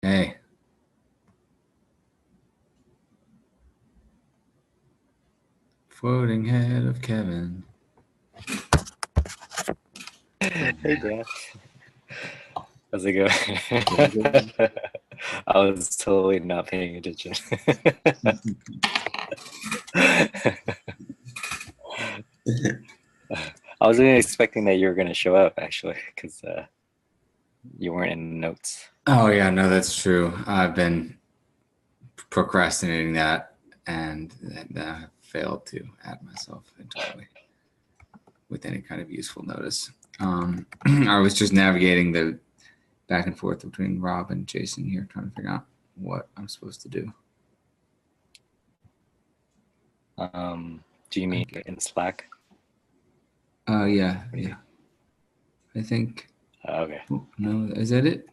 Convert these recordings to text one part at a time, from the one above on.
Hey. Floating head of Kevin. Hey Dan, how's it going? I was totally not paying attention. I wasn't expecting that you were going to show up actually, because you weren't in the notes. Oh yeah, no, that's true. I've been procrastinating that and I failed to add myself entirely with any kind of useful notice. I was just navigating the back and forth between Rob and Jason here, trying to figure out what I'm supposed to do. Do you mean in Slack? Yeah. I think. Okay. Oh, no, is that it?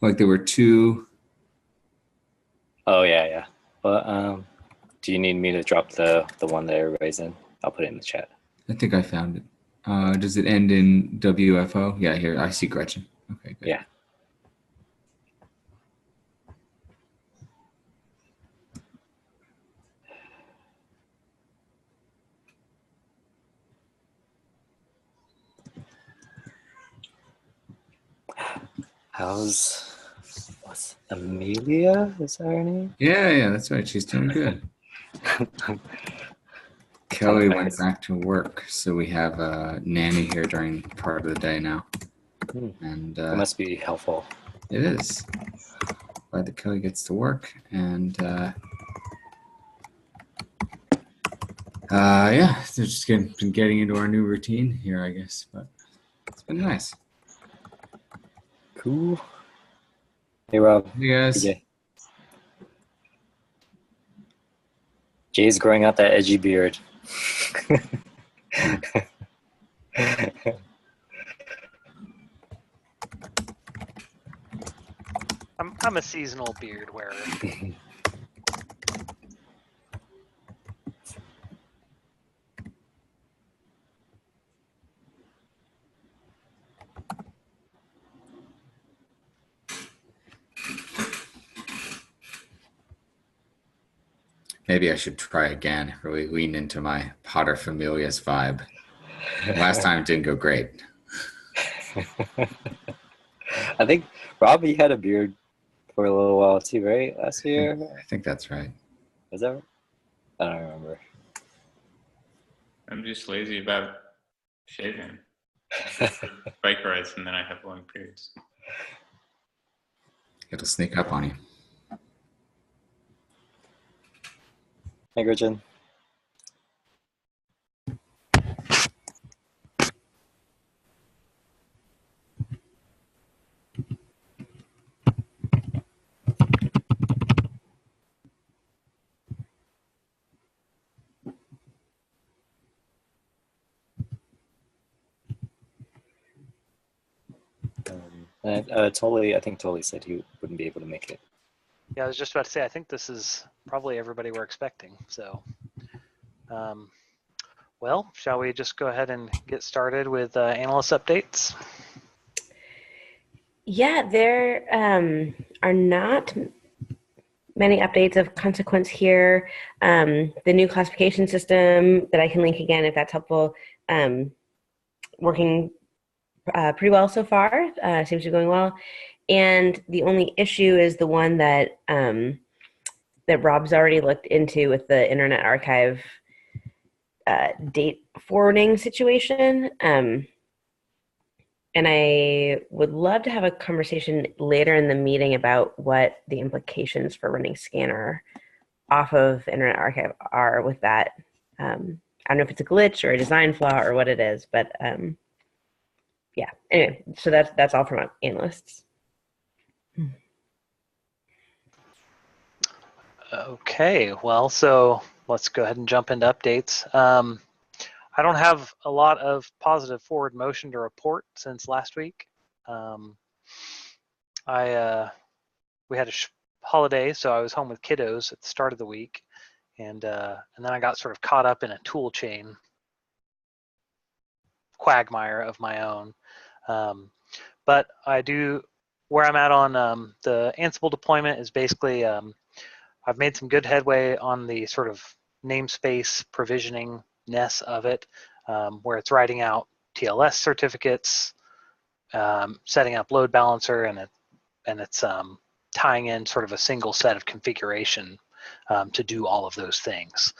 Like there were two. Oh yeah. But do you need me to drop the one that everybody's in? I'll put it in the chat. I think I found it. Does it end in WFO? Yeah, here I see Gretchen. Okay, good. Yeah. What's Amelia? Is that her name? Yeah, that's right. She's doing good. Kelly went back to work, so we have a nanny here during part of the day now. And it must be helpful. It is. Glad that Kelly gets to work, and yeah, so just been getting into our new routine here, I guess, but it's been nice. Cool. Hey Rob. Hey guys. Hey, Jay. Jay's growing out that edgy beard. I'm a seasonal beard wearer. Maybe I should try again, really lean into my paterfamilias vibe. Last time it didn't go great. I think Robbie had a beard for a little while too, right? Last year? I think that's right. Is that right? I don't remember. I'm just lazy about shaving. Bike rides and then I have long periods. It'll sneak up on you. Hey, Gretchen. I think Tolly said he wouldn't be able to make it. Yeah, I was just about to say, I think this is probably everybody we're expecting. So, well, shall we just go ahead and get started with analyst updates? Yeah, there are not many updates of consequence here. The new classification system that I can link again if that's helpful, working pretty well so far. Seems to be going well. And the only issue is the one that that Rob's already looked into with the Internet Archive date forwarding situation. And I would love to have a conversation later in the meeting about what the implications for running Scanner off of Internet Archive are with that. I don't know if it's a glitch or a design flaw or what it is, but yeah. Anyway, so that's all from analysts. Okay, well, so let's go ahead and jump into updates. I don't have a lot of positive forward motion to report since last week. We had a holiday, so I was home with kiddos at the start of the week, and then I got sort of caught up in a tool chain quagmire of my own. But I do where I'm at on the Ansible deployment is basically I've made some good headway on the sort of namespace provisioning-ness of it, where it's writing out TLS certificates, setting up load balancer, and it's tying in sort of a single set of configuration to do all of those things,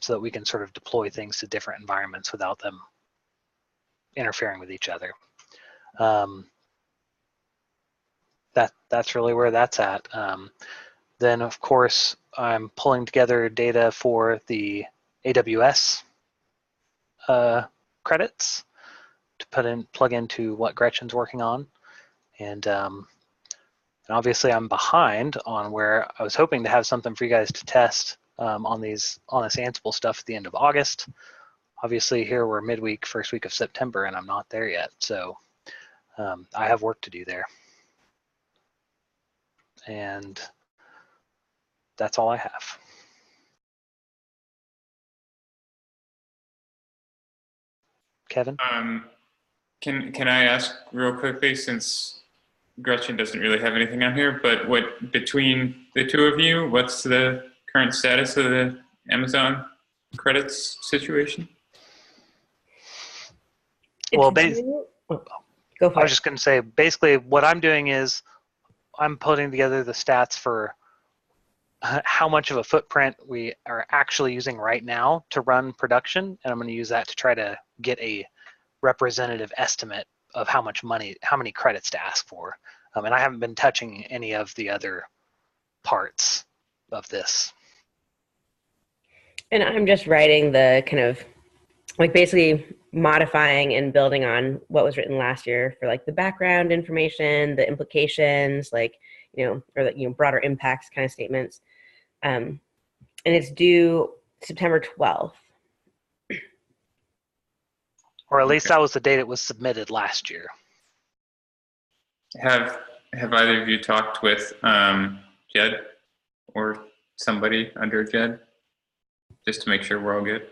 so that we can sort of deploy things to different environments without them interfering with each other. That's really where that's at. Then of course I'm pulling together data for the AWS credits to plug into what Gretchen's working on, and obviously I'm behind on where I was hoping to have something for you guys to test on this Ansible stuff at the end of August. Obviously here we're midweek, first week of September, and I'm not there yet. So I have work to do there. And that's all I have. Kevin? Can I ask real quickly, since Gretchen doesn't really have anything on here, but what, between the two of you, what's the current status of the Amazon credits situation? Well, Go for I it. was just going to say, basically what I'm doing is I'm putting together the stats for how much of a footprint we are actually using right now to run production, and I'm going to use that to try to get a representative estimate of how many credits to ask for. And I haven't been touching any of the other parts of this. And I'm just writing the kind of like basically modifying and building on what was written last year for like the background information, the implications, like, or the, broader impacts kind of statements. And it's due September 12th. Or at least that was the date it was submitted last year. Have either of you talked with Jed or somebody under Jed, just to make sure we're all good?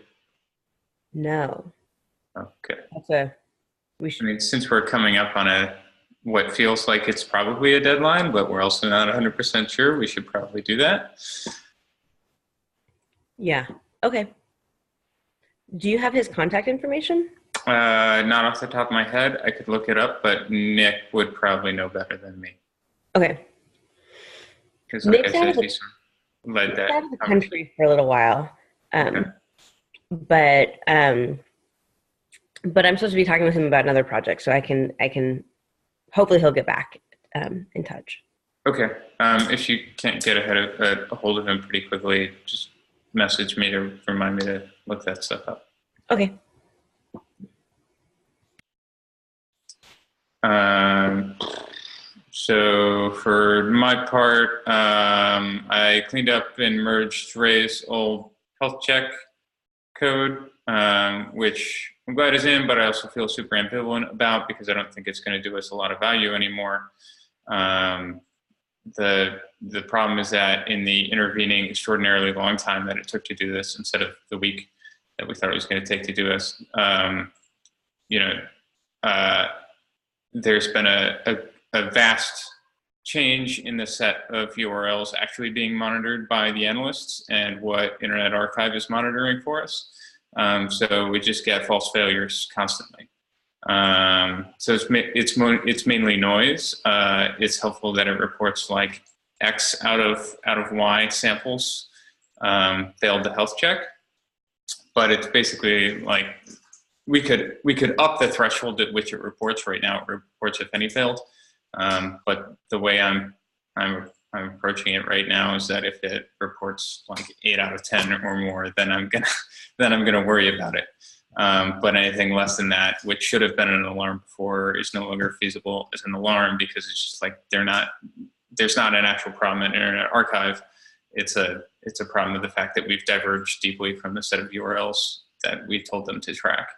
No. Okay. I mean, since we're coming up on what feels like it's probably a deadline, but we're also not 100% sure, we should probably do that. Yeah. Okay. Do you have his contact information? Not off the top of my head. I could look it up, but Nick would probably know better than me. Okay. Because like Nick's I out said, of the- he's led that out of the conversation. country for a little while. Okay. But I'm supposed to be talking with him about another project, so I can hopefully he'll get back in touch. Okay. If you can't get a hold of him pretty quickly, just message me to remind me to look that stuff up. Okay. So for my part, I cleaned up and merged Ray's old health check code, which I'm glad is in, but I also feel super ambivalent about because I don't think it's going to do us a lot of value anymore. The problem is that in the intervening extraordinarily long time that it took to do this, instead of the week that we thought it was going to take to do this, there's been a vast change in the set of URLs actually being monitored by the analysts and what Internet Archive is monitoring for us. So we just get false failures constantly. So it's mainly noise. It's helpful that it reports like X out of Y samples failed the health check, but it's basically like we could up the threshold at which it reports. Right now, it reports if any failed. But the way I'm approaching it right now is that if it reports like 8 out of 10 or more, then I'm gonna worry about it. But anything less than that, which should have been an alarm before, is no longer feasible as an alarm because it's just like there's not an actual problem in Internet Archive. It's a problem of the fact that we've diverged deeply from the set of URLs that we told them to track.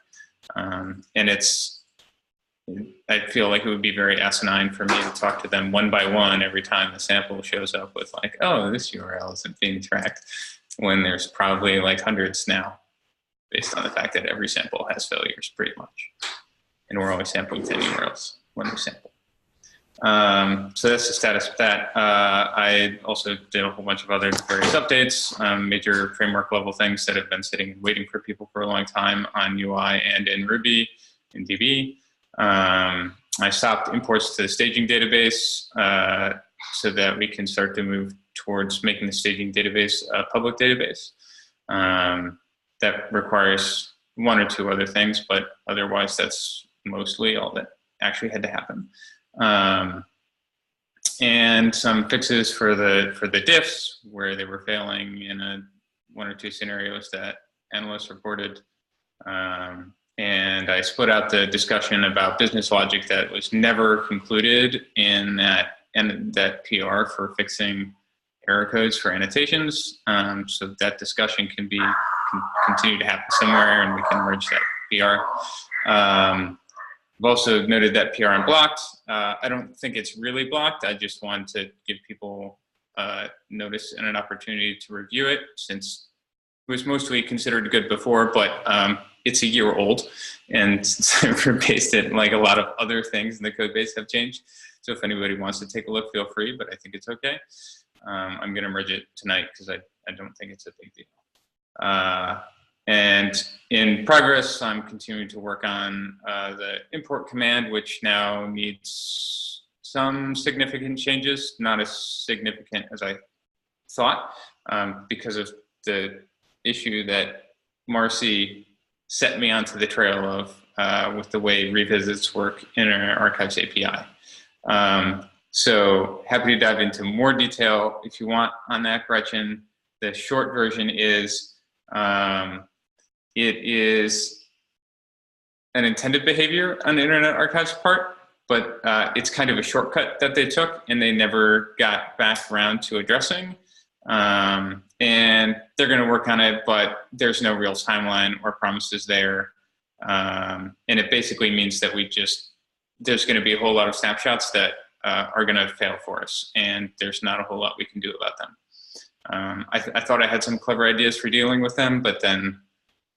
And I feel like it would be very asinine for me to talk to them one by one every time the sample shows up with like, oh, this URL isn't being tracked, when there's probably like hundreds now, based on the fact that every sample has failures pretty much. And we're only sampling 10 URLs when we sample. So that's the status of that. I also did a whole bunch of other various updates, major framework level things that have been sitting and waiting for people for a long time on UI and in Ruby, in DB. I stopped imports to the staging database so that we can start to move towards making the staging database a public database. That requires one or two other things, but otherwise that's mostly all that actually had to happen. And some fixes for the diffs where they were failing in one or two scenarios that analysts reported. And I split out the discussion about business logic that was never concluded in that PR for fixing error codes for annotations. So that discussion can continue to happen somewhere, and we can merge that PR. I've also noted that PR unblocked. I don't think it's really blocked. I just want to give people notice and an opportunity to review it, since it was mostly considered good before, but it's a year old, and since I've replaced it, like a lot of other things in the code base have changed. So if anybody wants to take a look, feel free, but I think it's okay. I'm going to merge it tonight because I don't think it's a big deal. And in progress, I'm continuing to work on the import command, which now needs some significant changes, not as significant as I thought, because of the issue that Marcy set me onto the trail of with the way revisits work in our archives API. So happy to dive into more detail if you want on that, Gretchen. The short version is it is an intended behavior on Internet Archive's part, but it's kind of a shortcut that they took and they never got back around to addressing. And they're going to work on it, but there's no real timeline or promises there. And it basically means that there's going to be a whole lot of snapshots that are going to fail for us, and there's not a whole lot we can do about them. I thought I had some clever ideas for dealing with them, but then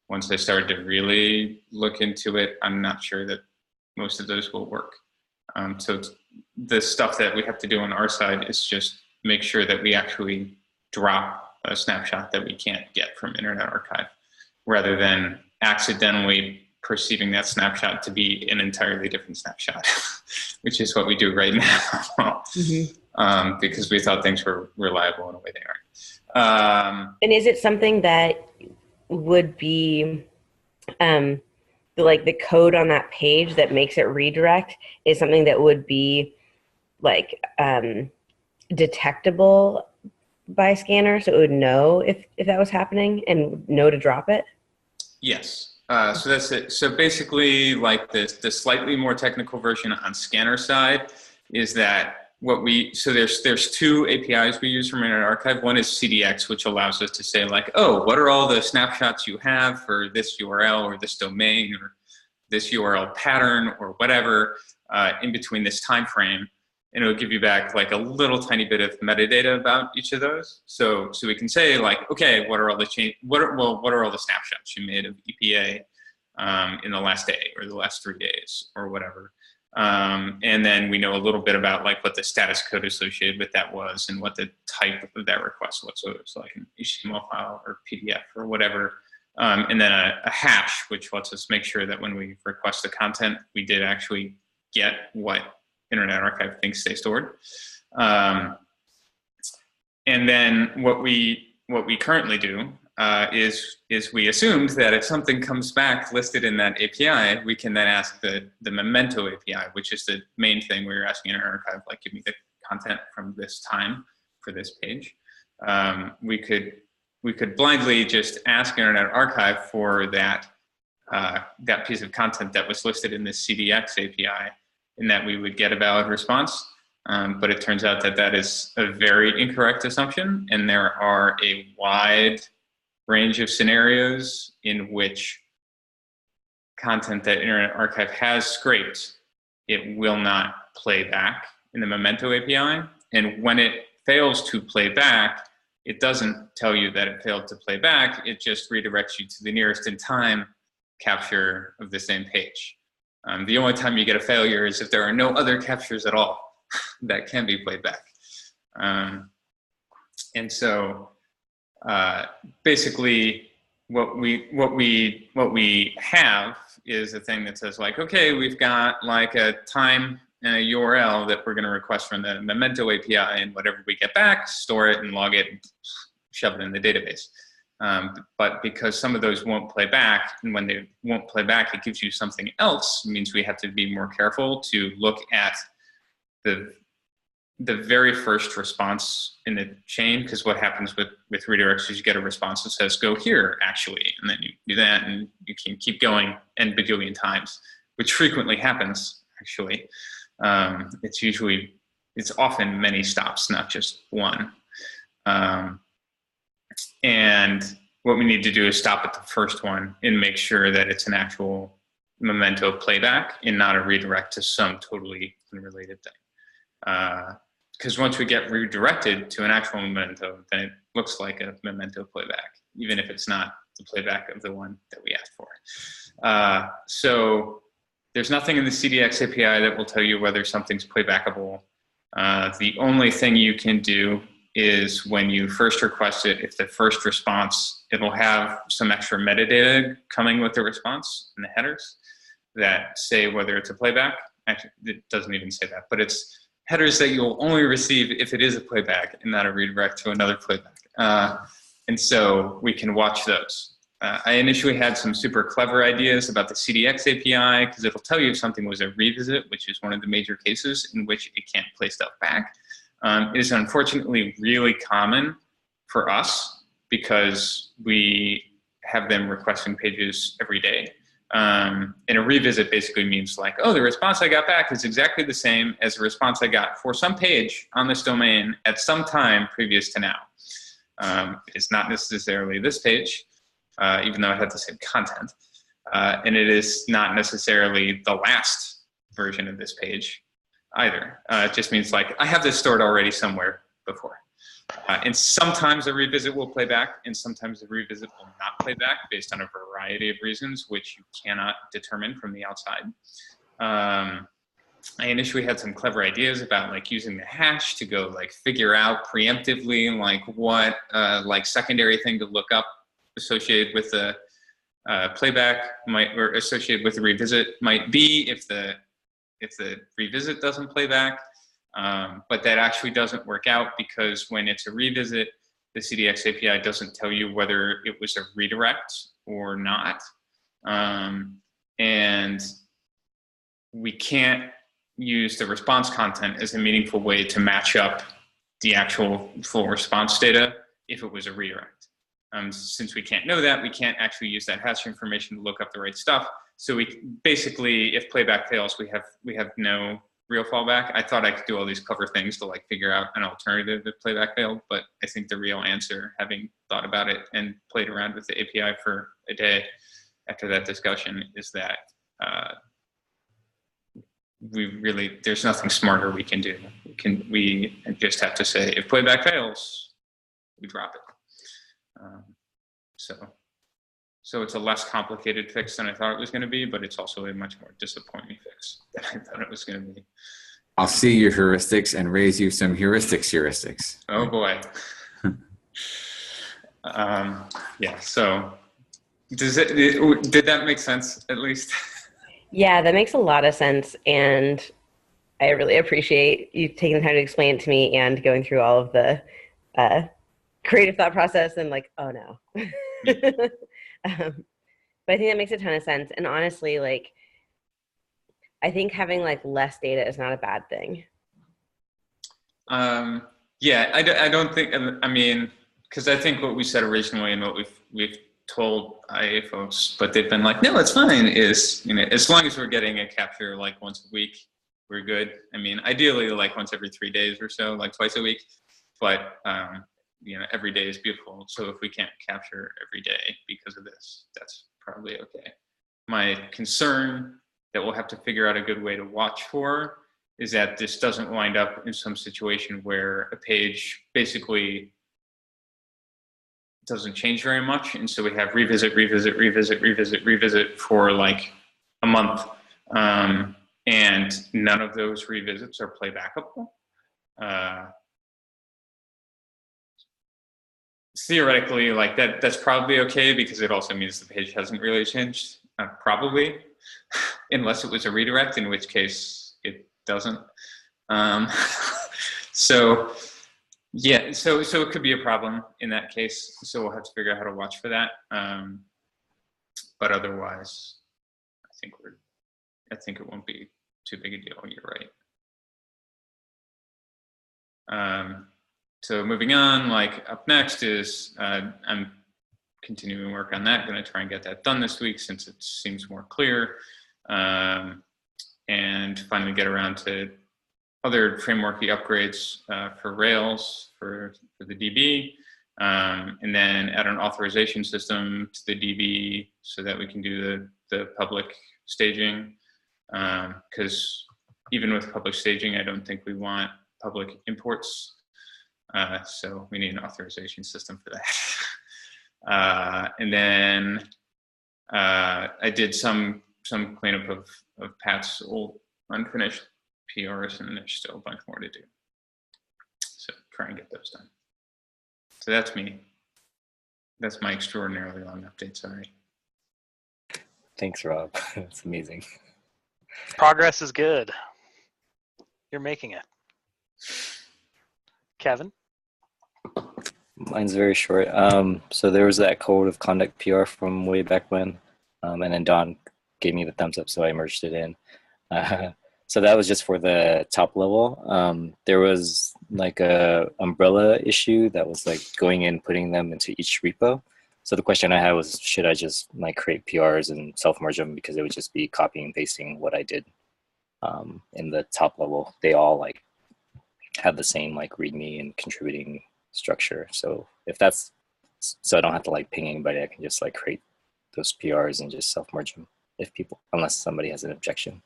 once I started to really look into it, I'm not sure that most of those will work. So the stuff that we have to do on our side is just make sure that we actually drop a snapshot that we can't get from Internet Archive, rather than accidentally perceiving that snapshot to be an entirely different snapshot, which is what we do right now, because we thought things were reliable in a way they aren't. And is it something that would be like the code on that page that makes it redirect is something that would be like detectable by a scanner, so it would know if that was happening and know to drop it? Yes. So that's it. So basically, like the slightly more technical version on scanner side is that there's two APIs we use from Internet Archive. One is CDX, which allows us to say like, oh, what are all the snapshots you have for this URL or this domain or this URL pattern or whatever in between this time frame. And it'll give you back like a little tiny bit of metadata about each of those. So we can say like, okay, what are all the snapshots you made of EPA in the last day or the last 3 days or whatever. And then we know a little bit about like what the status code associated with that was and what the type of that request was. So it's like an HTML file or PDF or whatever. And then a hash, which lets us make sure that when we request the content, we did actually get what Internet Archive thinks they stored. And then what we currently do is we assumed that if something comes back listed in that API, we can then ask the Memento API, which is the main thing we were asking Internet Archive, like give me the content from this time for this page. We could blindly just ask Internet Archive for that piece of content that was listed in this CDX API, in that we would get a valid response. But it turns out that is a very incorrect assumption, and there are a wide range of scenarios in which content that Internet Archive has scraped, it will not play back in the Memento API. And when it fails to play back, it doesn't tell you that it failed to play back, it just redirects you to the nearest in time capture of the same page. The only time you get a failure is if there are no other captures at all. that can be played back. And so basically what we have is a thing that says like, okay, we've got like a time and a URL that we're going to request from the Memento API, and whatever we get back, store it and log it and shove it in the database. But because some of those won't play back, and when they won't play back, it gives you something else. It means we have to be more careful to look at the very first response in the chain, because what happens with redirects is you get a response that says go here actually, and then you do that and you can keep going n bajillion times, which frequently happens actually. It's often many stops, not just one. And what we need to do is stop at the first one and make sure that it's an actual Memento playback and not a redirect to some totally unrelated thing. Because once we get redirected to an actual Memento, then it looks like a Memento playback, even if it's not the playback of the one that we asked for. So there's nothing in the CDX API that will tell you whether something's playbackable. The only thing you can do is when you first request it, if the first response, it'll have some extra metadata coming with the response in the headers that say whether it's a playback. Actually, it doesn't even say that, but it's headers that you'll only receive if it is a playback and not a redirect to another playback. And so we can watch those. I initially had some super clever ideas about the CDX API because it'll tell you if something was a revisit, which is one of the major cases in which it can't play stuff back. It is unfortunately really common for us because we have them requesting pages every day. And a revisit basically means like, oh, the response I got back is exactly the same as the response I got for some page on this domain at some time previous to now. It's not necessarily this page, even though it had the same content. And it is not necessarily the last version of this page either. It just means like, I have this stored already somewhere before. And sometimes a revisit will play back, and sometimes a revisit will not play back based on a variety of reasons, which you cannot determine from the outside. I initially had some clever ideas about like using the hash to go like figure out preemptively like what like secondary thing to look up associated with the playback or associated with the revisit might be if the revisit doesn't play back. But that actually doesn't work out because when it's a revisit, the CDX API doesn't tell you whether it was a redirect or not. And we can't use the response content as a meaningful way to match up the actual full response data if it was a redirect. Since we can't know that, we can't actually use that hash information to look up the right stuff. So we basically, if playback fails, we have no real fallback. I thought I could do all these clever things to like figure out an alternative if playback failed, but I think the real answer, having thought about it and played around with the API for a day after that discussion, is that there's nothing smarter we can do. We just have to say, if playback fails, we drop it. So it's a less complicated fix than I thought it was going to be, but it's also a much more disappointing fix than I thought it was going to be. I'll see your heuristics and raise you some heuristics. Oh boy. Yeah. So did that make sense at least? Yeah, that makes a lot of sense. And I really appreciate you taking the time to explain it to me and going through all of the creative thought process and like, oh no. But I think that makes a ton of sense. And honestly, like, I think having like less data is not a bad thing. Yeah, I don't think, I mean, because I think what we said originally and what we've told IA folks, but they've been like, no, it's fine, is, you know, as long as we're getting a capture like once a week, we're good. I mean, ideally like once every 3 days or so, like twice a week, but you know, every day is beautiful. So if we can't capture every day because of this, that's probably okay. My concern that we'll have to figure out a good way to watch for is that this doesn't wind up in some situation where a page basically doesn't change very much. And so we have revisit for like a month. and none of those revisits are playbackable. Theoretically, like that's probably okay, because it also means the page hasn't really changed, probably, unless it was a redirect, in which case it doesn't. So yeah, so it could be a problem in that case. So we'll have to figure out how to watch for that. But otherwise, I think it won't be too big a deal. You're right. So moving on, like up next is I'm continuing work on that. Going to try and get that done this week since it seems more clear, and finally get around to other frameworky upgrades for Rails for the DB, and then add an authorization system to the DB so that we can do the public staging. Because even with public staging, I don't think we want public imports. So we need an authorization system for that. And then I did some cleanup of Pat's old unfinished PRs, and there's still a bunch more to do. So try and get those done. So that's me. That's my extraordinarily long update, sorry. Thanks, Rob. That's amazing. Progress is good. You're making it. Kevin? Mine's very short. So there was that code of conduct PR from way back when, and then Don gave me the thumbs up, so I merged it in. So that was just for the top level. There was like a umbrella issue that was like going in, putting them into each repo. So the question I had was, should I just like create PRs and self-merge them, because it would just be copying and pasting what I did in the top level. They all like have the same like README and contributing structure. So if that's, so I don't have to like ping anybody, I can just like create those PRs and just self-merge them unless somebody has an objection.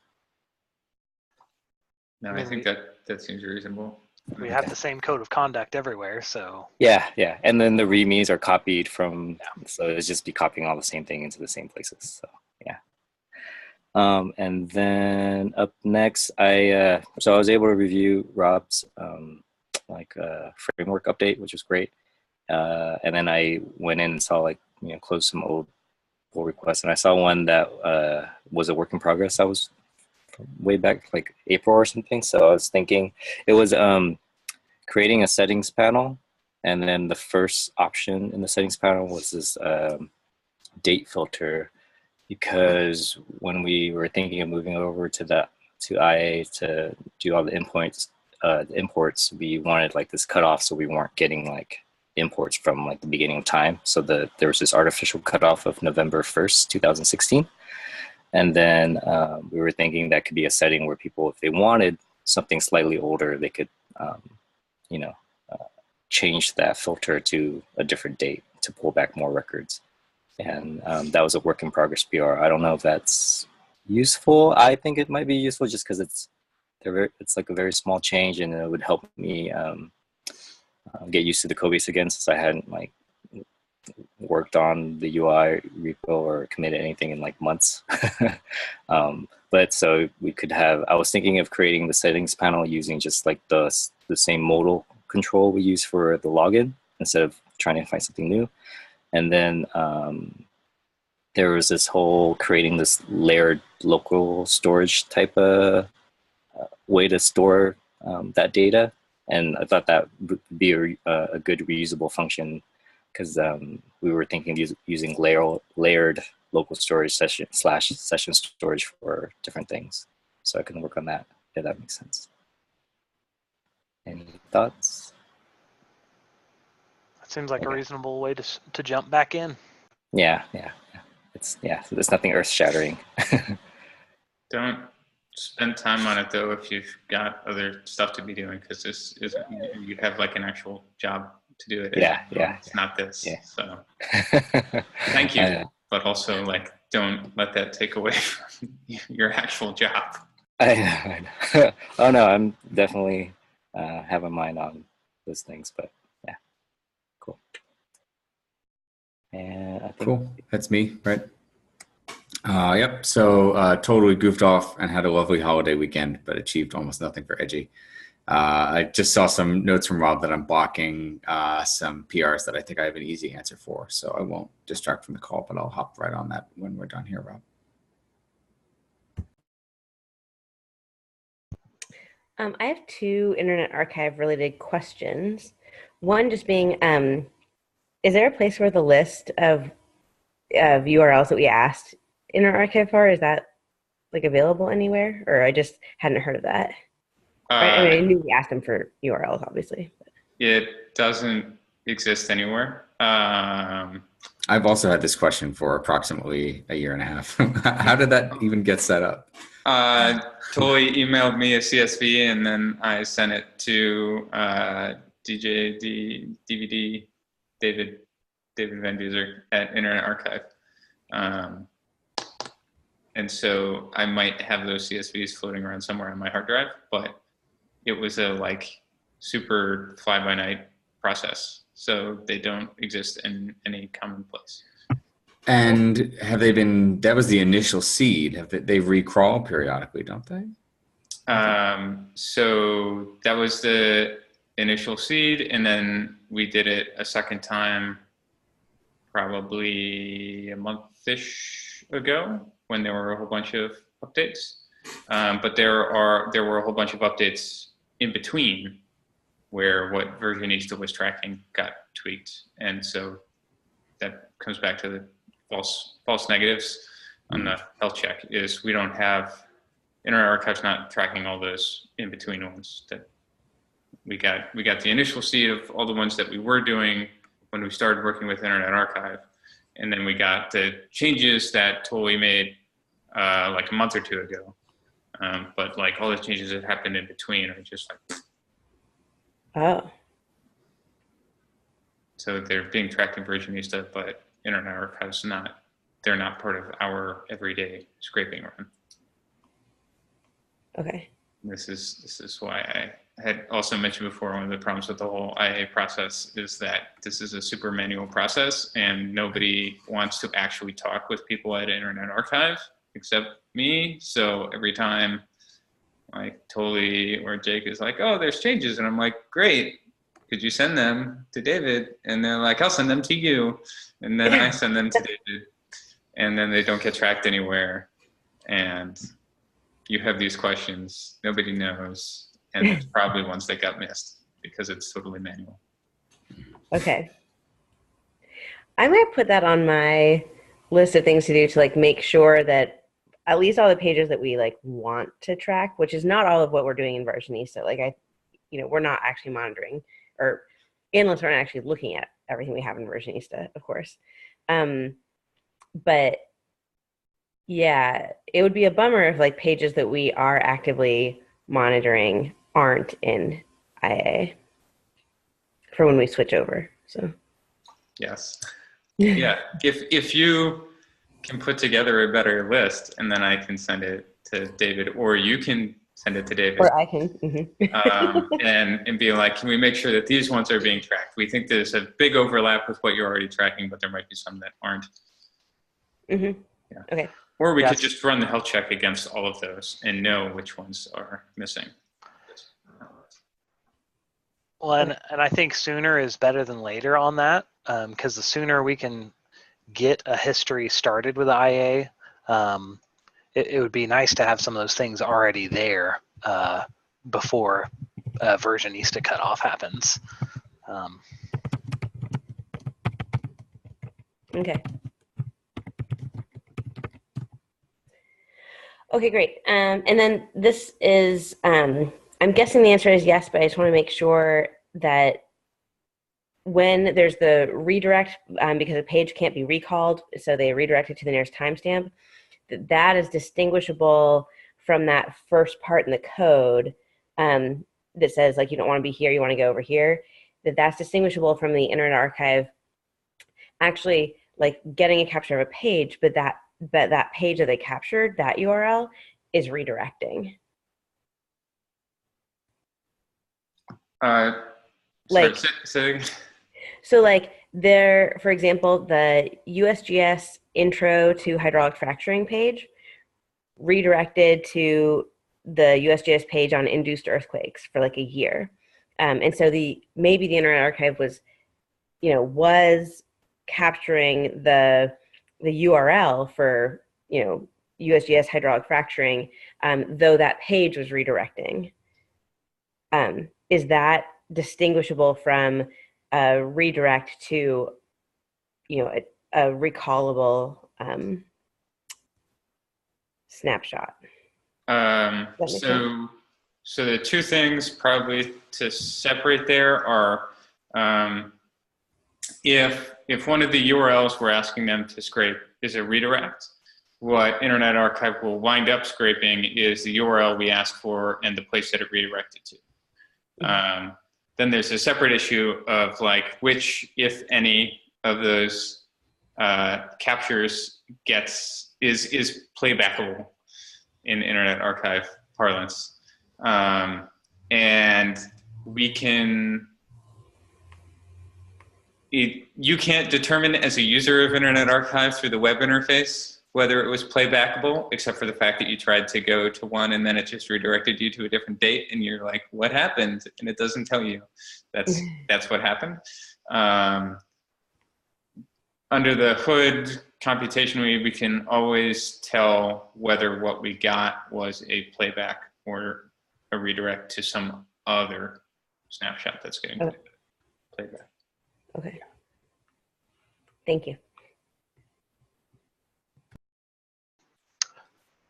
No, I think that seems reasonable. We have the same code of conduct everywhere, so. Yeah. And then the READMEs are copied from, so it's just be copying all the same thing into the same places. So yeah. And then up next, I was able to review Rob's framework update, which was great. And then I went in and saw closed some old pull requests, and I saw one that was a work in progress. That was from way back like April or something. So I was thinking it was creating a settings panel, and then the first option in the settings panel was this date filter, because when we were thinking of moving over to IA to do all the imports, we wanted like this cutoff, so we weren't getting like imports from like the beginning of time. So there was this artificial cutoff of November 1st, 2016. And then we were thinking that could be a setting where people, if they wanted something slightly older, they could, change that filter to a different date to pull back more records. And that was a work in progress PR. I don't know if that's useful. I think it might be useful just because it's like a very small change, and it would help me get used to the code base again, since I hadn't like worked on the UI repo or committed anything in like months. But so we could have, I was thinking of creating the settings panel using just like the same modal control we use for the login, instead of trying to find something new. And then there was this whole creating this layered local storage type of way to store that data. And I thought that would be a good reusable function, because we were thinking using layered local storage session storage for different things. So I can work on that, if that makes sense. Any thoughts? That seems like a reasonable way to jump back in. Yeah. It's nothing earth shattering. Don't spend time on it though if you've got other stuff to be doing, because this is, you have like an actual job to do it. Yeah. It's not this. Yeah. So thank you, but also like don't let that take away from your actual job. I know. Oh no, I'm definitely have a mind on those things, but yeah, cool. And I think Cool. That's me, right? Yep. So totally goofed off and had a lovely holiday weekend, but achieved almost nothing for Edgy. I just saw some notes from Rob that I'm blocking some PRs that I think I have an easy answer for. So I won't distract from the call, but I'll hop right on that when we're done here, Rob. I have two Internet Archive related questions. One just being, is there a place where the list of URLs that we asked Internet Archive for, is that like available anywhere? Or I just hadn't heard of that. I mean, I knew we asked them for URLs, obviously. It doesn't exist anywhere. I've also had this question for approximately a year and a half. How did that even get set up? Totally emailed me a CSV, and then I sent it to DVD David Van Duzer at Internet Archive. And so I might have those CSVs floating around somewhere on my hard drive, but it was a like super fly-by-night process, so they don't exist in any common place. And have they been, that was the initial seed. They recrawl periodically, don't they? So that was the initial seed, and then we did it a second time probably a month-ish ago when there were a whole bunch of updates. But there were a whole bunch of updates in between where what Versionista was tracking got tweaked. And so that comes back to the false negatives on the health check is we don't have, Internet Archive's not tracking all those in between ones that we got the initial seed of all the ones that we were doing when we started working with Internet Archive. And then we got the changes that Totally made like a month or two ago. But like all the changes that happened in between are just like, Oh, so they're being tracked in Versionista, but Internet Archive's not, they're not part of our everyday scraping run. okay. This is why I had also mentioned before, one of the problems with the whole IA process is that this is a super manual process and nobody wants to actually talk with people at Internet Archive except me. So every time like Totally or Jake is like, oh, there's changes. And I'm like, great. Could you send them to David? And they're like, I'll send them to you. And then I send them to David. And then they don't get tracked anywhere. And you have these questions, nobody knows. And it's probably ones that got missed because it's totally manual. Okay. I might put that on my list of things to do to like make sure that at least all the pages that we like want to track, which is not all of what we're doing in Versionista. Like we're not actually monitoring, or analysts aren't actually looking at everything we have in Versionista, of course. But yeah, it would be a bummer if like pages that we are actively monitoring aren't in IA for when we switch over. So yes. Yeah, if you can put together a better list and then I can send it to David, or you can send it to David. Or I can. Mm-hmm. and be like, can we make sure that these ones are being tracked? We think there's a big overlap with what you're already tracking, but there might be some that aren't. Mm-hmm. Yeah. Okay. Or we could just run the health check against all of those and know which ones are missing. Well, and I think sooner is better than later on that, because the sooner we can get a history started with IA, it would be nice to have some of those things already there before Versionista cutoff happens. Okay. Okay, great. And then this is, I'm guessing the answer is yes, but I just want to make sure that when there's the redirect, because a page can't be recalled, so they redirect it to the nearest timestamp, that is distinguishable from that first part in the code that says like you don't want to be here, you want to go over here, that's distinguishable from the Internet Archive actually like getting a capture of a page, but that page that they captured, that URL, is redirecting. Sorry, So like there, for example, the USGS intro to hydraulic fracturing page redirected to the USGS page on induced earthquakes for like a year. And so maybe the Internet Archive was capturing the URL for, USGS hydraulic fracturing, though that page was redirecting. Is that distinguishable from a redirect to, a recallable snapshot? So the two things probably to separate there are, if one of the URLs we're asking them to scrape is a redirect, what Internet Archive will wind up scraping is the URL we asked for and the place that it redirected to. Then there's a separate issue of like which, if any, of those captures is playbackable in Internet Archive parlance, and we can. You can't determine as a user of Internet Archive through the web interface whether it was playbackable, except for the fact that you tried to go to one and then it just redirected you to a different date, and you're like, "What happened?" And it doesn't tell you. That's what happened. Under the hood computationally, we can always tell whether what we got was a playback or a redirect to some other snapshot that's getting playback. Okay. Thank you.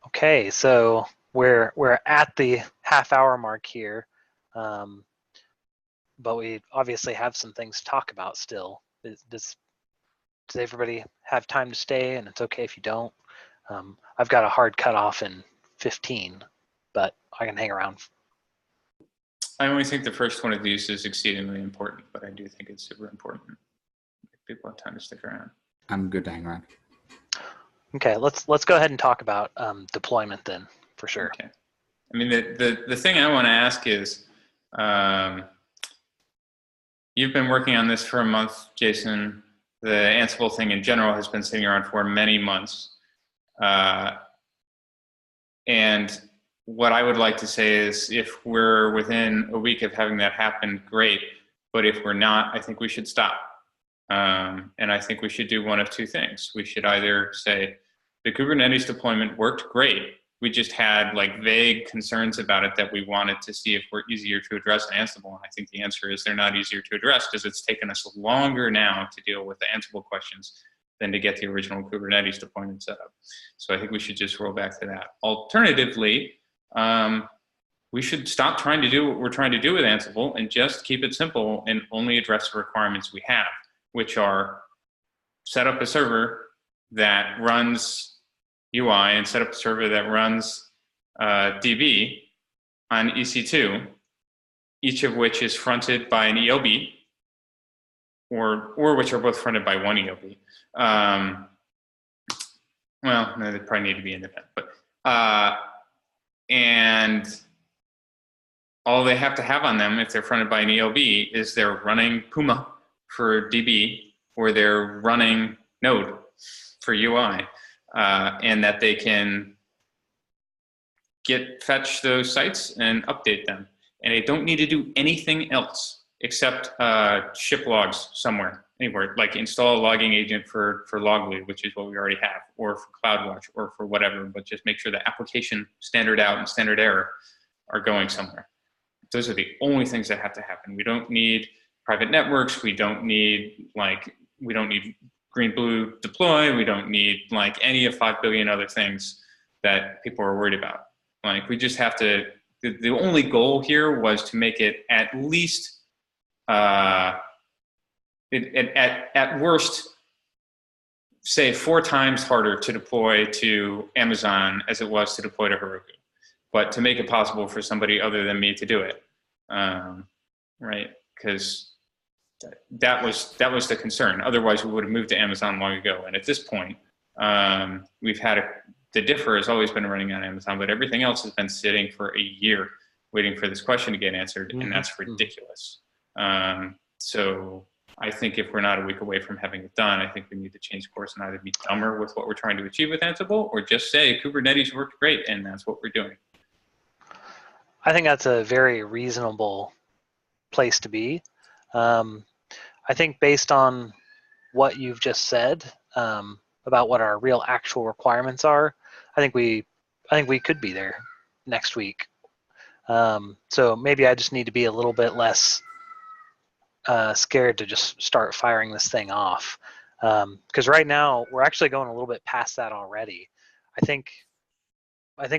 Okay, so we're at the half-hour mark here, but we obviously have some things to talk about still. Does everybody have time to stay? And it's okay if you don't. I've got a hard cutoff in 15, but I can hang around. I only think the first one of these is exceedingly important, but I do think it's super important if people have time to stick around. I'm good to hang around. Okay, let's go ahead and talk about deployment then, for sure. Okay. I mean, the thing I want to ask is, you've been working on this for a month, Jason. The Ansible thing in general has been sitting around for many months. And what I would like to say is, if we're within a week of having that happen, great. But if we're not, I think we should stop. And I think we should do one of two things. We should either say, the Kubernetes deployment worked great. We just had like vague concerns about it that we wanted to see if we're easier to address in Ansible. And I think the answer is they're not easier to address because it's taken us longer now to deal with the Ansible questions than to get the original Kubernetes deployment set up. So I think we should just roll back to that. Alternatively, we should stop trying to do what we're trying to do with Ansible and just keep it simple and only address the requirements we have, which are set up a server that runs UI and set up a server that runs DB on EC2, each of which is fronted by an ELB, or which are both fronted by one ELB. Well, no, they probably need to be independent, but and all they have to have on them, if they're fronted by an ELB, is they're running Puma for DB, or they're running Node for UI, and that they can fetch those sites and update them. And they don't need to do anything else except ship logs somewhere, anywhere, like install a logging agent for Loggly, which is what we already have, or for CloudWatch, or for whatever, but just make sure the application standard out and standard error are going somewhere. Those are the only things that have to happen. We don't need private networks. We don't need green blue deploy. We don't need like any of 5 billion other things that people are worried about. Like we just have to, the only goal here was to make it at least, at worst, say 4 times harder to deploy to Amazon as it was to deploy to Heroku, but to make it possible for somebody other than me to do it, right? Because that was the concern. Otherwise, we would have moved to Amazon long ago. And at this point, we've had the differ has always been running on Amazon, but everything else has been sitting for a year waiting for this question to get answered, and that's ridiculous. So I think if we're not a week away from having it done, I think we need to change course and either be dumber with what we're trying to achieve with Ansible or just say Kubernetes worked great and that's what we're doing. I think that's a very reasonable place to be. I think based on what you've just said about what our real actual requirements are, I think we could be there next week. So maybe I just need to be a little bit less scared to just start firing this thing off. Because right now we're actually going a little bit past that already. I think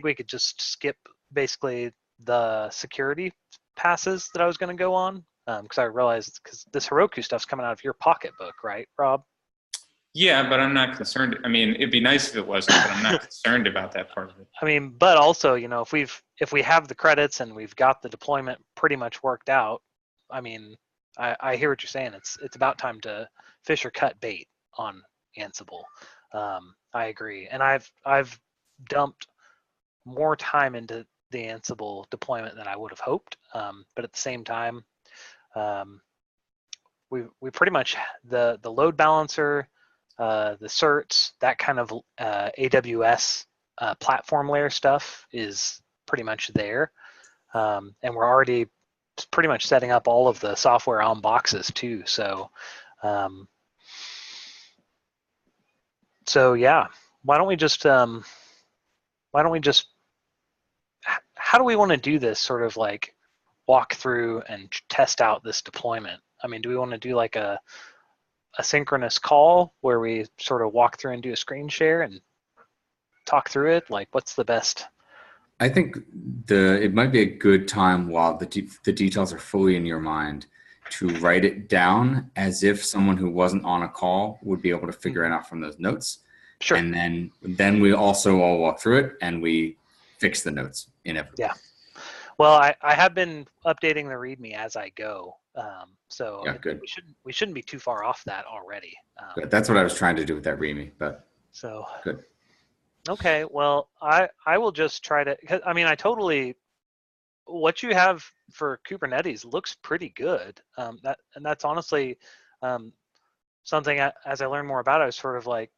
we could just skip basically the security passes that I was going to go on. Because I realized, because this Heroku stuff's coming out of your pocketbook, right, Rob? Yeah, but I'm not concerned. I mean, it'd be nice if it wasn't, but I'm not concerned about that part of it. I mean, but also, if we have the credits and we've got the deployment pretty much worked out, I mean, I hear what you're saying. It's about time to fish or cut bait on Ansible. I agree, and I've dumped more time into the Ansible deployment than I would have hoped. But at the same time, we pretty much the load balancer, the certs, that kind of AWS platform layer stuff is pretty much there, and we're already pretty much setting up all of the software on boxes too. So yeah, why don't we just how do we want to do this sort of like walk through and test out this deployment? I mean, do we want to do like a synchronous call where we sort of walk through and do a screen share and talk through it? Like, what's the best? I think it might be a good time while the details are fully in your mind to write it down as if someone who wasn't on a call would be able to figure it out from those notes. Sure. And then we also all walk through it and we fix the notes inevitably. Yeah. Well, I have been updating the README as I go. So Yeah, good. we shouldn't be too far off that already. Good. That's what I was trying to do with that README, but So good. Okay, well, I will just try to. I mean, what you have for Kubernetes looks pretty good. That's honestly something as I learn more about it, I was sort of like,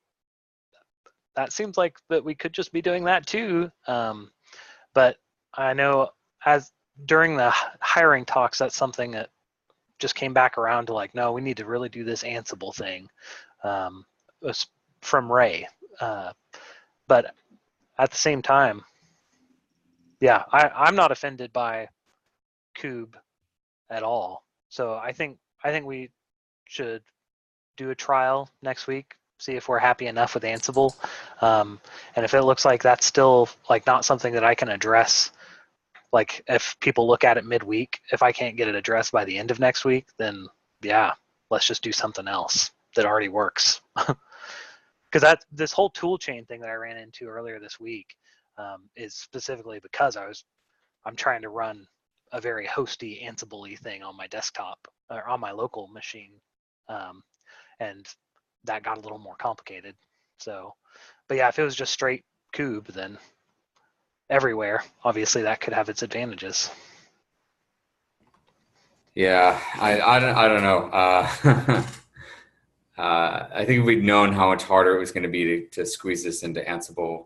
that seems like that we could just be doing that too. But I know as during the hiring talks, that's something that just came back around to like, no, we need to really do this Ansible thing. It was from Ray. But at the same time, yeah, I'm not offended by Kube at all. So I think we should do a trial next week, see if we're happy enough with Ansible. And if it looks like that's still like not something that I can address, like if people look at it midweek, if I can't get it addressed by the end of next week, then yeah, let's just do something else that already works. Because this whole tool chain thing that I ran into earlier this week is specifically because I'm trying to run a very hosty Ansible-y thing on my desktop or on my local machine, and that got a little more complicated. So, but yeah, if it was just straight Kube, then everywhere, obviously that could have its advantages. Yeah, I don't know. I think if we'd known how much harder it was going to be to squeeze this into Ansible,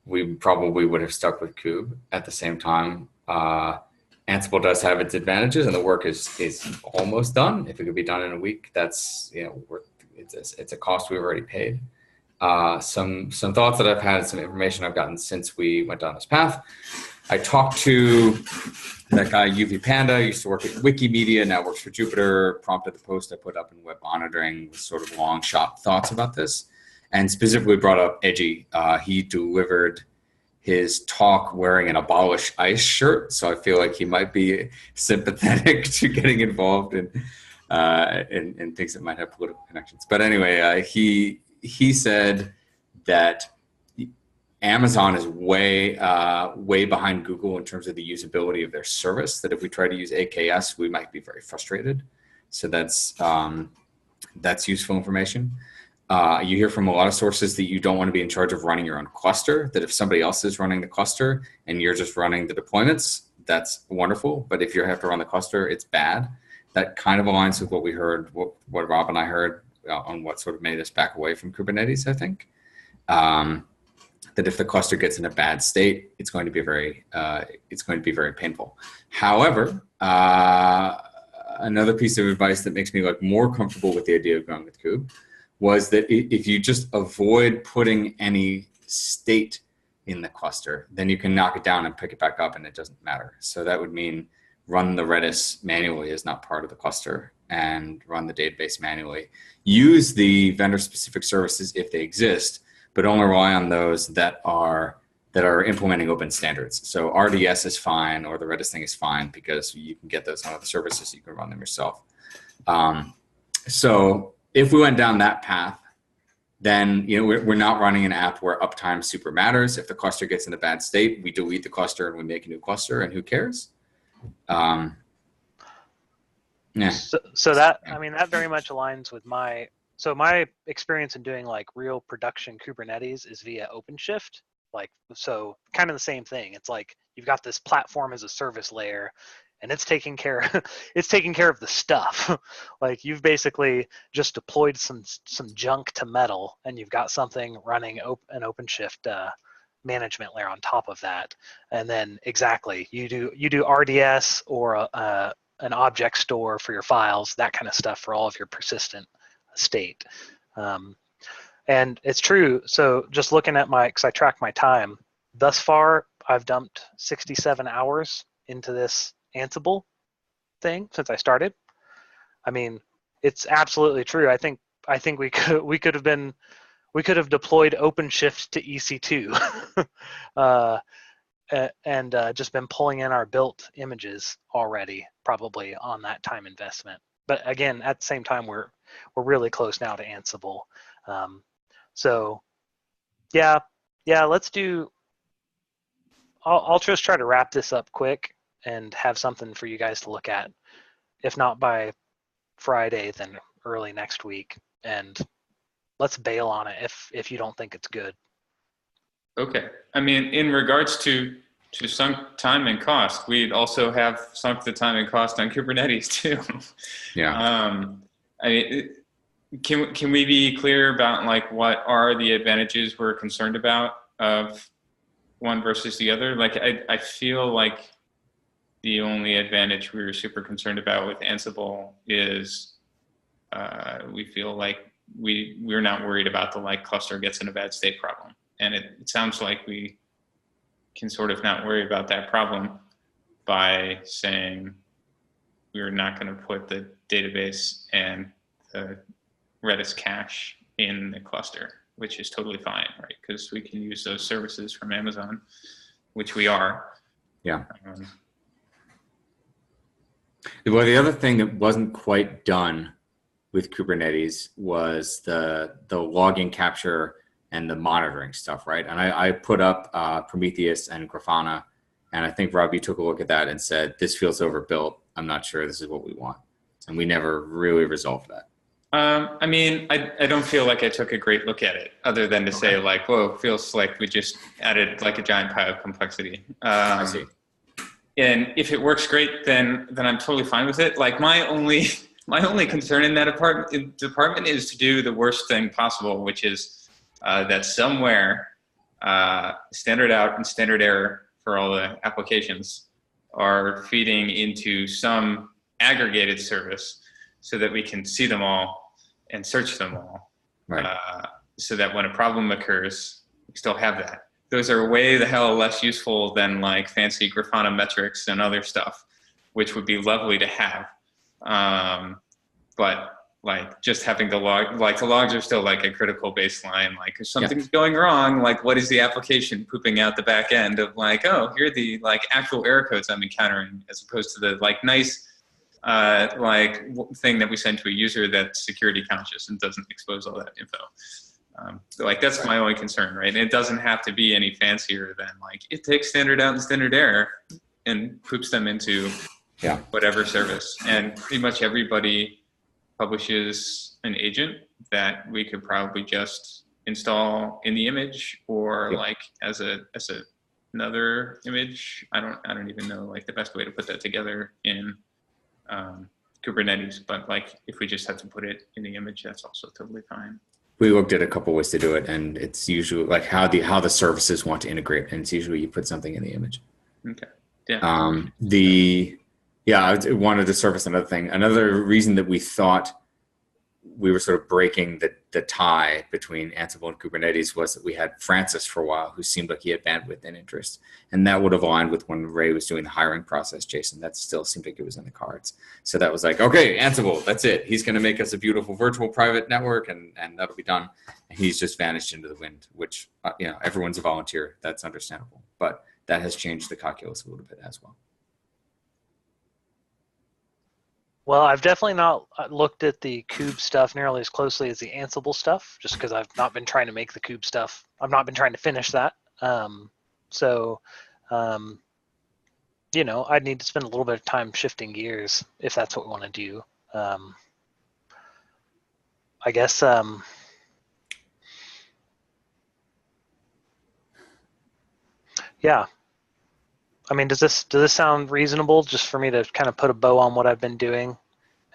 we probably would have stuck with Kube. At the same time, Ansible does have its advantages, and the work is almost done. If it could be done in a week, that's it's a cost we've already paid. Some thoughts that I've had, some information I've gotten since we went down this path. I talked to that guy, UV Panda, used to work at Wikimedia, now works for Jupyter, prompted the post I put up in web monitoring with sort of long shot thoughts about this, and specifically brought up Edgy. He delivered his talk wearing an Abolish ICE shirt, so I feel like he might be sympathetic to getting involved in things that might have political connections. But anyway, he said that Amazon is way behind Google in terms of the usability of their service, that if we try to use AKS, we might be very frustrated. So that's useful information. You hear from a lot of sources that you don't want to be in charge of running your own cluster, that if somebody else is running the cluster and you're just running the deployments, that's wonderful. But if you have to run the cluster, it's bad. that kind of aligns with what we heard, what Rob and I heard on what sort of made us back away from Kubernetes, I think. That if the cluster gets in a bad state, it's going to be very painful. However, another piece of advice that makes me like more comfortable with the idea of going with Kube was that if you just avoid putting any state in the cluster, then you can knock it down and pick it back up and it doesn't matter. So that would mean run the Redis manually as not part of the cluster and run the database manually. Use the vendor specific services if they exist, but only rely on those that are implementing open standards. So RDS is fine, or the Redis thing is fine, because you can get those on other services, you can run them yourself. So if we went down that path, then we're not running an app where uptime super matters. If the cluster gets in a bad state, we delete the cluster and we make a new cluster, and who cares? Yeah. So that, I mean, that very much aligns with my experience in doing like real production Kubernetes is via OpenShift. Like, so kind of the same thing. It's like you've got this platform as a service layer, and it's taking care of the stuff. Like, you've basically just deployed some junk to Metal, and you've got something running an OpenShift management layer on top of that. And then exactly, you do RDS or an object store for your files, that kind of stuff for all of your persistent state. And it's true. So just looking at because I track my time, thus far, I've dumped 67 hours into this Ansible thing since I started. I mean, it's absolutely true. I think we could have deployed OpenShift to EC2 and just been pulling in our built images already, probably on that time investment. But again, at the same time, we're really close now to Ansible. So yeah, let's do. I'll just try to wrap this up quick and have something for you guys to look at. If not by Friday, then early next week. And let's bail on it if you don't think it's good. Okay. I mean, in regards to sunk time and cost, we'd also have sunk the time and cost on Kubernetes too. Yeah. I mean, can we be clear about like what are the advantages we're concerned about of one versus the other? Like, I feel like the only advantage we were super concerned about with Ansible is we feel like we're not worried about the like cluster gets in a bad state problem. And it sounds like we can sort of not worry about that problem by saying we're not going to put the database and the Redis cache in the cluster, which is totally fine, right? Because we can use those services from Amazon, which we are. Yeah. Well, the other thing that wasn't quite done with Kubernetes was the logging capture and the monitoring stuff, right? And I put up Prometheus and Grafana, and I think, Rob, you took a look at that and said, this feels overbuilt. I'm not sure this is what we want. And we never really resolved that. I mean, I don't feel like I took a great look at it, other than to say like, whoa, feels like we just added like a giant pile of complexity. I see. And if it works great, then I'm totally fine with it. Like, my only concern in that department is to do the worst thing possible, which is that somewhere standard out and standard error for all the applications are feeding into some aggregated service so that we can see them all and search them all. Right. So that when a problem occurs, we still have that. Those are way the hell less useful than like fancy Grafana metrics and other stuff, which would be lovely to have. But like just having the log, like the logs are still like a critical baseline. Like if something's going wrong, like what is the application pooping out the back end of like, oh, here are the like actual error codes I'm encountering, as opposed to the like nice like thing that we send to a user that's security conscious and doesn't expose all that info. So like that's my only concern, right? And it doesn't have to be any fancier than like it takes standard out and standard error and poops them into whatever service. And pretty much everybody publishes an agent that we could probably just install in the image or like as another image. I don't even know like the best way to put that together in Kubernetes, but like if we just have to put it in the image, that's also totally fine. We looked at a couple ways to do it, and it's usually like how the services want to integrate, and it's usually you put something in the image. Okay. Yeah. I wanted to surface another thing. Another reason that we thought we were sort of breaking the tie between Ansible and Kubernetes was that we had Francis for a while, who seemed like he had bandwidth and interest. And that would have aligned with when Ray was doing the hiring process, Jason. That still seemed like it was in the cards. So that was like, okay, Ansible, that's it. He's going to make us a beautiful virtual private network, and that'll be done. And he's just vanished into the wind, which, everyone's a volunteer. That's understandable. But that has changed the calculus a little bit as well. Well, I've definitely not looked at the Kube stuff nearly as closely as the Ansible stuff, just because I've not been trying to make the Kube stuff. I've not been trying to finish that. I'd need to spend a little bit of time shifting gears if that's what we want to do. I guess, yeah. I mean, does this sound reasonable just for me to kind of put a bow on what I've been doing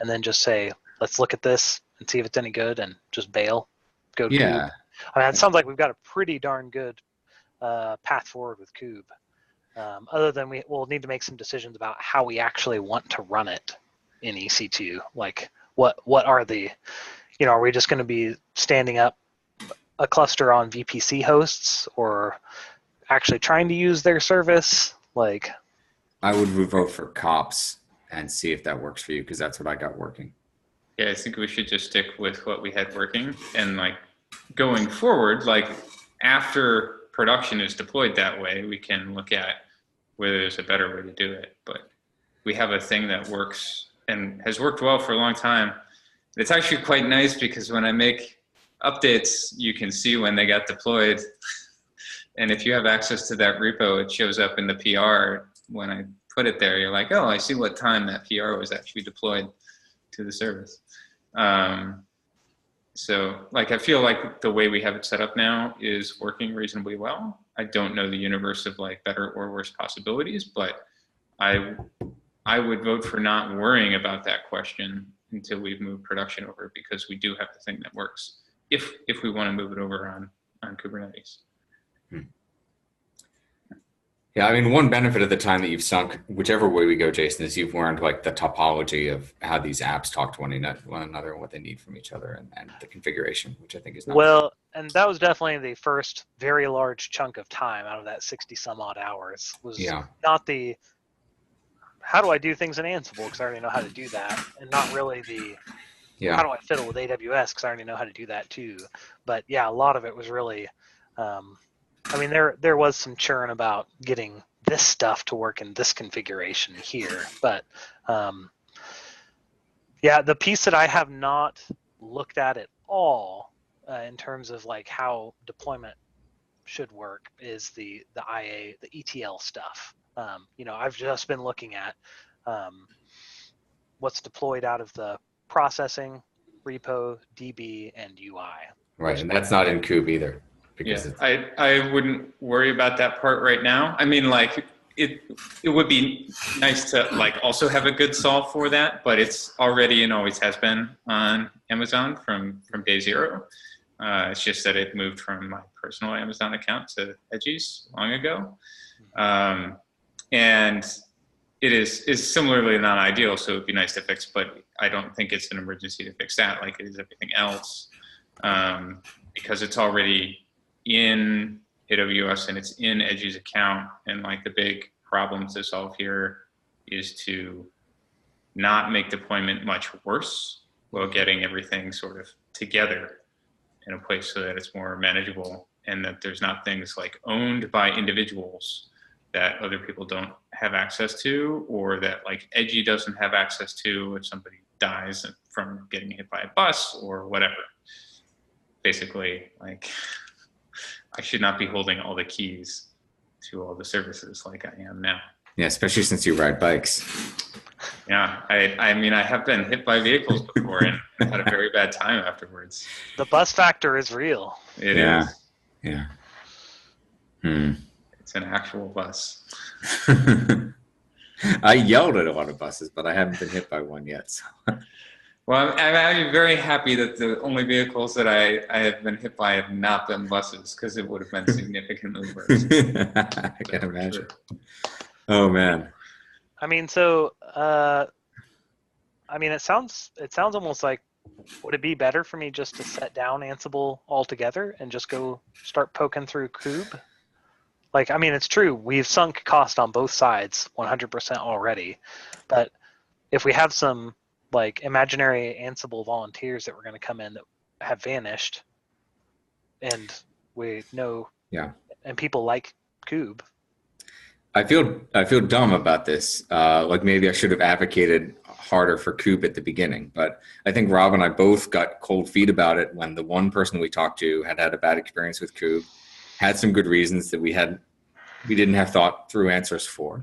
and then just say, let's look at this and see if it's any good and just bail? Go to Yeah. Kube. I mean, it sounds like we've got a pretty darn good path forward with Kube. Other than we'll need to make some decisions about how we actually want to run it in EC2. Like what are the, are we just going to be standing up a cluster on VPC hosts or actually trying to use their service? Like, I would vote for COPS and see if that works for you, because that's what I got working. Yeah, I think we should just stick with what we had working, and like going forward, like after production is deployed that way, we can look at whether there's a better way to do it. But we have a thing that works and has worked well for a long time. It's actually quite nice because when I make updates, you can see when they got deployed. And if you have access to that repo, it shows up in the PR. When I put it there, you're like, oh, I see what time that PR was actually deployed to the service. So like, I feel like the way we have it set up now is working reasonably well. I don't know the universe of like better or worse possibilities, but I would vote for not worrying about that question until we've moved production over, because we do have the thing that works if we want to move it over on Kubernetes. Yeah, I mean, one benefit of the time that you've sunk, whichever way we go, Jason, is you've learned like the topology of how these apps talk to one another and what they need from each other, and the configuration, which I think is nice. Well, and that was definitely the first very large chunk of time out of that 60 some odd hours was not the how do I do things in Ansible because I already know how to do that, and not really the how do I fiddle with AWS because I already know how to do that too. But yeah, a lot of it was really I mean, there was some churn about getting this stuff to work in this configuration here, but yeah, the piece that I have not looked at all in terms of like how deployment should work is the IA, the ETL stuff. I've just been looking at what's deployed out of the processing, repo, DB, and UI. Right, and that's not in Kube either. Because I wouldn't worry about that part right now. I mean, like it would be nice to like also have a good solve for that, but it's already and always has been on Amazon from day zero. It's just that it moved from my personal Amazon account to Edgy's long ago, and it is similarly not ideal. So it'd be nice to fix, but I don't think it's an emergency to fix that like it is everything else, because it's already in AWS and it's in Edgy's account, and like the big problem to solve here is to not make deployment much worse while getting everything sort of together in a place so that it's more manageable, and that there's not things like owned by individuals that other people don't have access to, or that like Edgy doesn't have access to if somebody dies from getting hit by a bus or whatever. Basically, like I should not be holding all the keys to all the services like I am now. Yeah, especially since you ride bikes. Yeah, I mean, I have been hit by vehicles before and had a very bad time afterwards. The bus factor is real. It is. Yeah. It's an actual bus. I yelled at a lot of buses, but I haven't been hit by one yet. So. Well, I'm very happy that the only vehicles that I have been hit by have not been buses, because it would have been significantly worse. I can imagine. Oh man. I mean, so I mean, it sounds almost like, would it be better for me just to set down Ansible altogether and just go start poking through Kube? Like, I mean, it's true, we've sunk cost on both sides 100% already, but if we have some like imaginary Ansible volunteers that were going to come in that have vanished, and we know, Yeah, and people like Kube. I feel dumb about this. Like maybe I should have advocated harder for Kube at the beginning, but I think Rob and I both got cold feet about it when the one person we talked to had a bad experience with Kube, had some good reasons that we didn't have thought through answers for.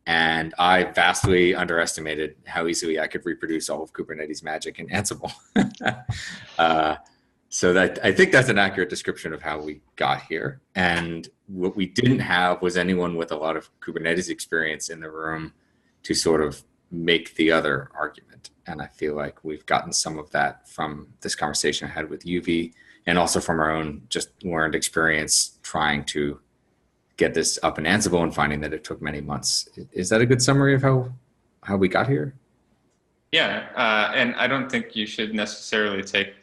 And I vastly underestimated how easily I could reproduce all of Kubernetes magic in Ansible. So that I think that's an accurate description of how we got here. And what we didn't have was anyone with a lot of Kubernetes experience in the room to sort of make the other argument. And I feel like we've gotten some of that from this conversation I had with UV, and also from our own just learned experience trying to get this up in Ansible and finding that it took many months. Is that a good summary of how we got here? Yeah, and I don't think you should necessarily take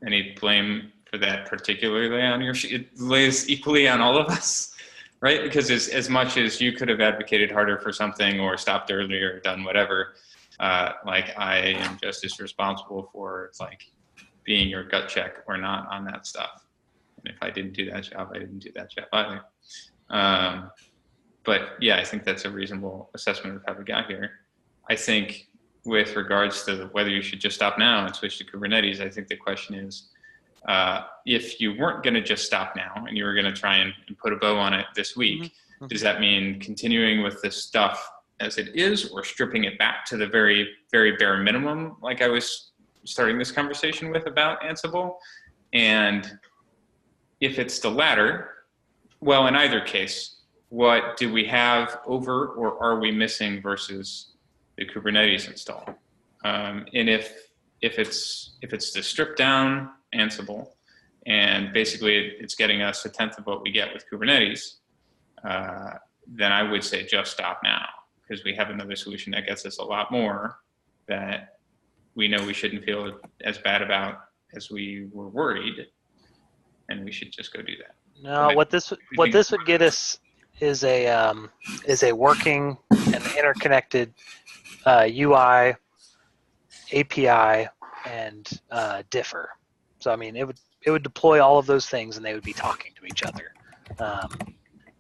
any blame for that particularly on your sheet. It lays equally on all of us, right? Because as much as you could have advocated harder for something or stopped earlier or done whatever, like I am just as responsible for like being your gut check or not on that stuff. And if I didn't do that job, I didn't do that job either. But yeah, I think that's a reasonable assessment of how we got here. I think with regards to whether you should just stop now and switch to Kubernetes, I think the question is, if you weren't going to just stop now and you were going to try and put a bow on it this week, does that mean continuing with this stuff as it is, or stripping it back to the very, very bare minimum, like I was starting this conversation with about Ansible? And if it's the latter, well, in either case, what do we have over or are we missing versus the Kubernetes install? And if it's the stripped down Ansible and basically it's getting us 1/10 of what we get with Kubernetes, then I would say just stop now, because we have another solution that gets us a lot more that we know we shouldn't feel as bad about as we were worried, and we should just go do that. No, what this would get us is a working and interconnected UI, API, and differ. So I mean, it would deploy all of those things, and they would be talking to each other,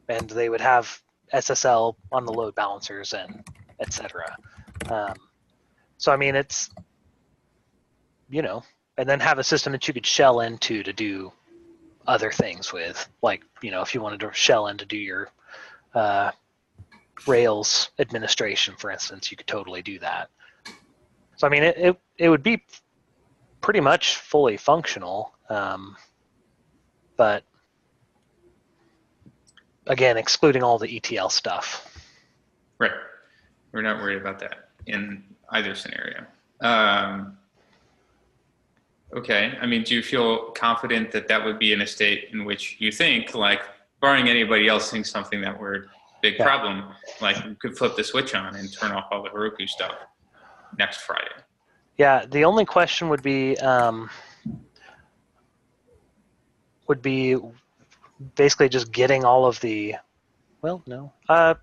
and they would have SSL on the load balancers and etc. So I mean, it's, you know, and then have a system that you could shell into to do other things with, like, you know, if you wanted to shell in to do your Rails administration, for instance, you could totally do that. So I mean, it would be pretty much fully functional, but again, excluding all the ETL stuff. Right. We're not worried about that in either scenario. Okay. I mean, do you feel confident that that would be in a state in which you think, like, barring anybody else thinks something that we're big problem, like you could flip the switch on and turn off all the Heroku stuff next Friday? Yeah. The only question would be basically just getting all of the, well, no. I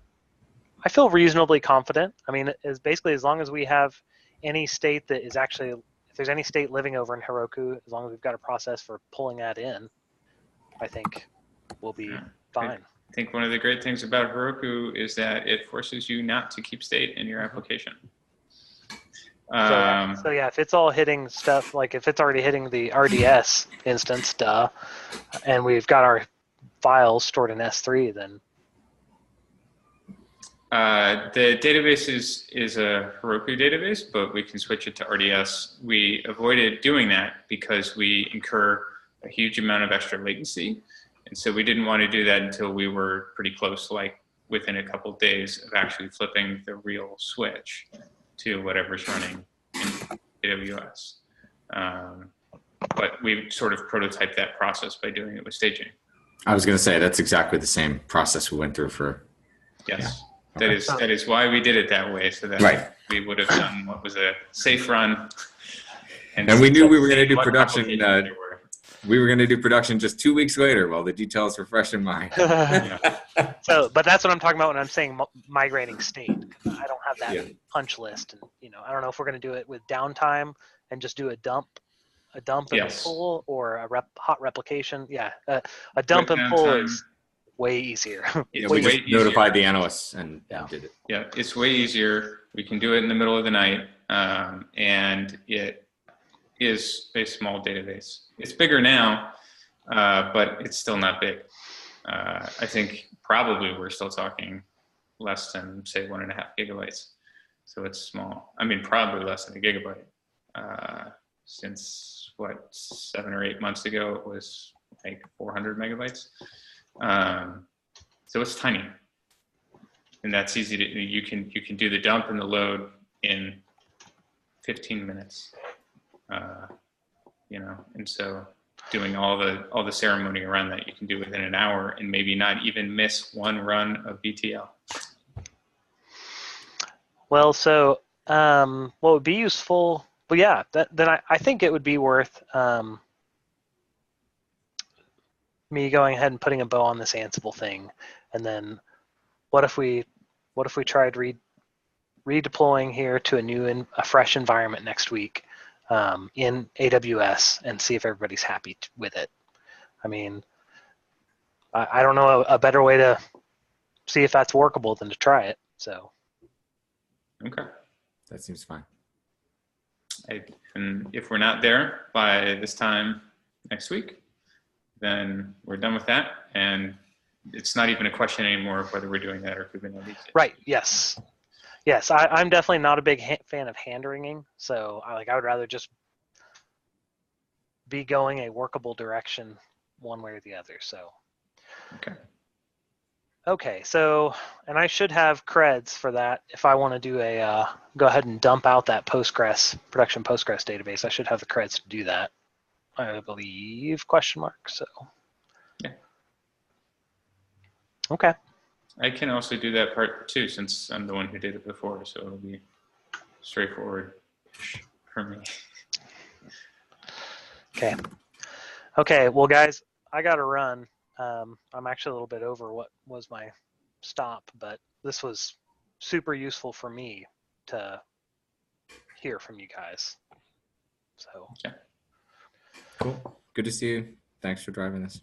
feel reasonably confident. I mean, it's basically as long as we have any state that is actually, if there's any state living over in Heroku, as long as we've got a process for pulling that in, I think we'll be fine. I think one of the great things about Heroku is that it forces you not to keep state in your application. So yeah, if it's all hitting stuff, like if it's already hitting the RDS instance, and we've got our files stored in S3, then. The database is a Heroku database, but we can switch it to RDS. We avoided doing that because we incur a huge amount of extra latency. And so we didn't want to do that until we were pretty close, like within a couple of days of actually flipping the real switch to whatever's running in AWS. But we've sort of prototyped that process by doing it with staging. I was going to say that's exactly the same process we went through for. Yes, Yeah. Okay. that is why we did it that way, so that Right. we would have done what was a safe run. And we knew we were going to do what production. complicated they were. We were going to do production just 2 weeks later while the details were fresh in mind. So, but that's what I'm talking about when I'm saying migrating state. I don't have that Yeah. punch list, and I don't know if we're going to do it with downtime and just do a dump and Yes. a pull, or a hot replication. Yeah, a dump With and pull downtime, is way easier. Yeah, Way we just easier. notified the analysts and Yeah. did it. Yeah, it's way easier. We can do it in the middle of the night, and it is a small database. It's bigger now, but it's still not big. I think probably we're still talking less than, say, 1.5 gigabytes. So it's small. I mean, probably less than a gigabyte. Since, 7 or 8 months ago, it was like 400 megabytes. So it's tiny. And that's easy to, you can do the dump and the load in 15 minutes. And so doing all the ceremony around that you can do within an hour, and maybe not even miss one run of BTL. Well, so what would be useful? Well, yeah, then I think it would be worth me going ahead and putting a bow on this Ansible thing, and then what if we tried redeploying here to a fresh environment next week in AWS and see if everybody's happy with it. I mean, I don't know a better way to see if that's workable than to try it. So. Okay. That seems fine. And if we're not there by this time next week, then we're done with that. And it's not even a question anymore of whether we're doing that or Kubernetes. Right. Yes. Yes. I'm definitely not a big fan of hand wringing. So I would rather just be going a workable direction one way or the other. So. Okay. Okay. So, and I should have creds for that. If I want to do go ahead and dump out that production Postgres database, I should have the creds to do that. I believe, ? So. Yeah. Okay. I can also do that part too, since I'm the one who did it before, so it'll be straightforward for me. Okay. Okay. Well, guys, I got to run. I'm actually a little bit over what was my stop, but this was super useful for me to hear from you guys. So. Okay. Cool. Good to see you. Thanks for driving this.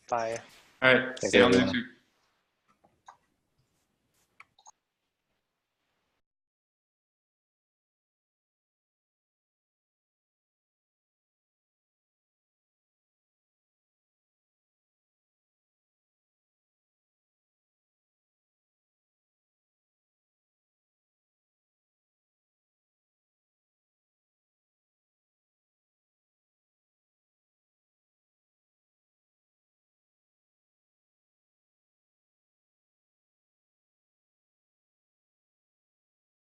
Bye. All right. Thanks, See you all everyone. next week.